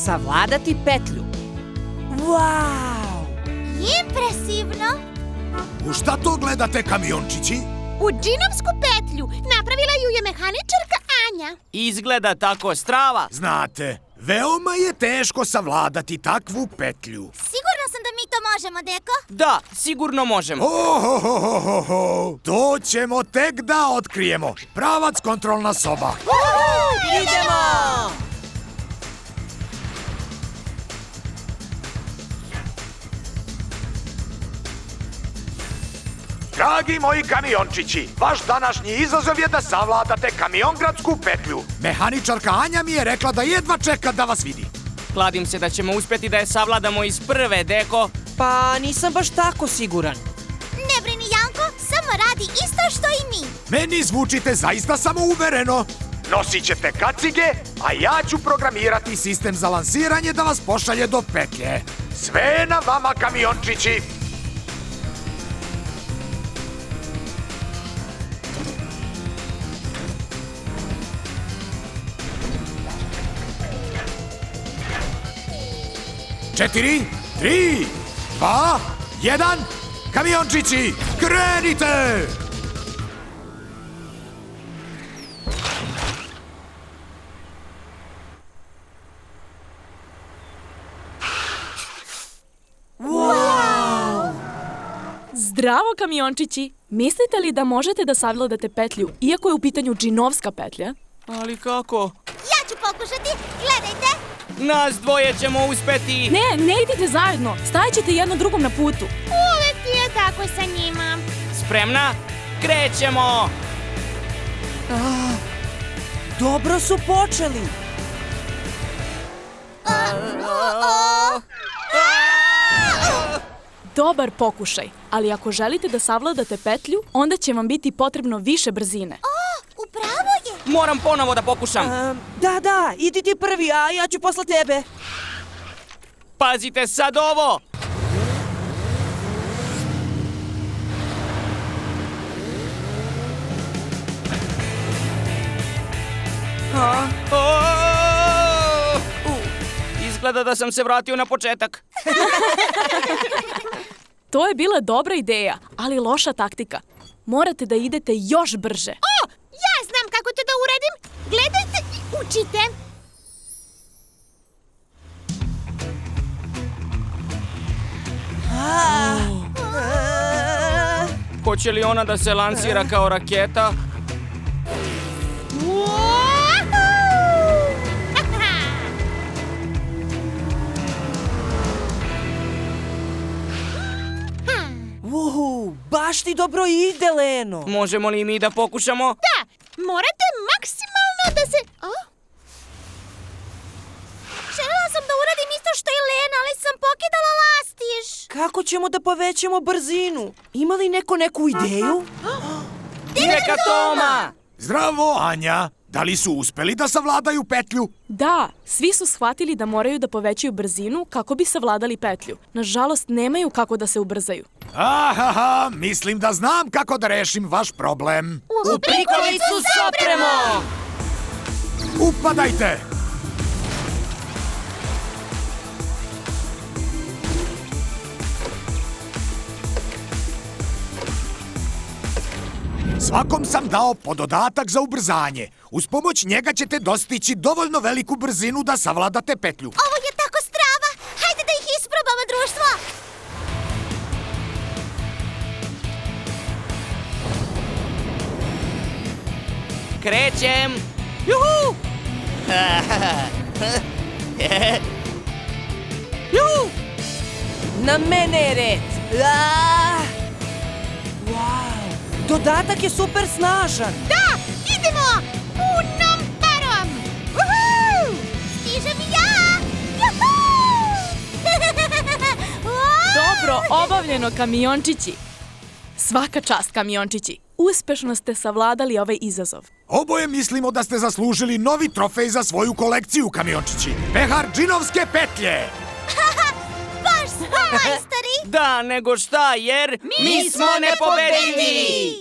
Savladati petlju. Wow! Impresivno! U šta to gledate, kamiončići? U džinovsku petlju napravila ju je mehaničarka Anja. Izgleda tako strava. Znate, veoma je teško savladati takvu petlju. Sigurna sam da mi to možemo, deko. Da, sigurno možemo. Ohohohoho, to ćemo tek da otkrijemo. Pravac kontrolna soba. Idemo! Dragi moji kamiončići, vaš današnji izazov je da savladate kamiongradsku petlju. Mehaničarka Anja mi je rekla da jedva čeka da vas vidi. Kladim se da ćemo uspjeti da je savladamo iz prve, deko. Pa nisam baš tako siguran. Ne brini, Janko, samo radi isto što i mi. Meni zvučite zaista samouvereno. Nosit ćete kacige, a ja ću programirati sistem za lansiranje da vas pošalje do petlje. Sve je na vama, kamiončići. Četiri, 3, 2, 1, kamiončići, krenite! Zdravo, kamiončići! Mislite li da možete da savladate petlju, iako je u pitanju džinovska petlja? Ali kako? Ja ću pokušati, gledajte. Nas dvoje ćemo uspjeti. Ne idite zajedno! Stajat ćete jedno drugom na putu. Uvek ti je tako sa njima. Spremna? Krećemo! Dobro su počeli. Dobar pokušaj, ali ako želite da savladate petlju, onda će vam biti potrebno više brzine. Upravo je. Moram ponovo da pokušam. Da, idi ti prvi, a ja ću posle tebe. Pazite sad ovo! Izgleda da sam se vratio na početak. To je bila dobra ideja, ali loša taktika. Morate da idete još brže. Ja znam kako to da uradim. Gledajte i učite. Hoće li ona da se lansira kao raketa? Baš ti dobro ide, Leno. Možemo li i mi da pokušamo? Da, morate maksimalno da se... Želela sam da uradim isto što i Lena, ali sam pokidala lastiš. Kako ćemo da povećamo brzinu? Ima li neko neku ideju? Neka Toma! Zdravo, Anja. Da li su uspeli da savladaju petlju? Da, svi su shvatili da moraju da povećaju brzinu kako bi savladali petlju. Nažalost, nemaju kako da se ubrzaju. Ahaha, mislim da znam kako da rešim vaš problem. U prikolicu sopremo! Upadajte! Svakom sam dao pododatak za ubrzanje. Uz pomoć njega ćete dostići dovoljno veliku brzinu da savladate petlju. Ovo je tako strava! Hajde da ih isprobamo, društvo! Krećem! Juhu! Juhu! Na mene je red. Dodatak je super snažan. Da, idemo! Punom parom! Uhu! Stižem i ja! Juhu! Dobro obavljeno, kamiončići! Svaka čast, kamiončići! Uspešno ste savladali ovaj izazov. Oboje mislimo da ste zaslužili novi trofej za svoju kolekciju, kamiončići. Pehar džinovske petlje! Baš smo majstori! Da, nego šta, jer mi smo nepobedivi!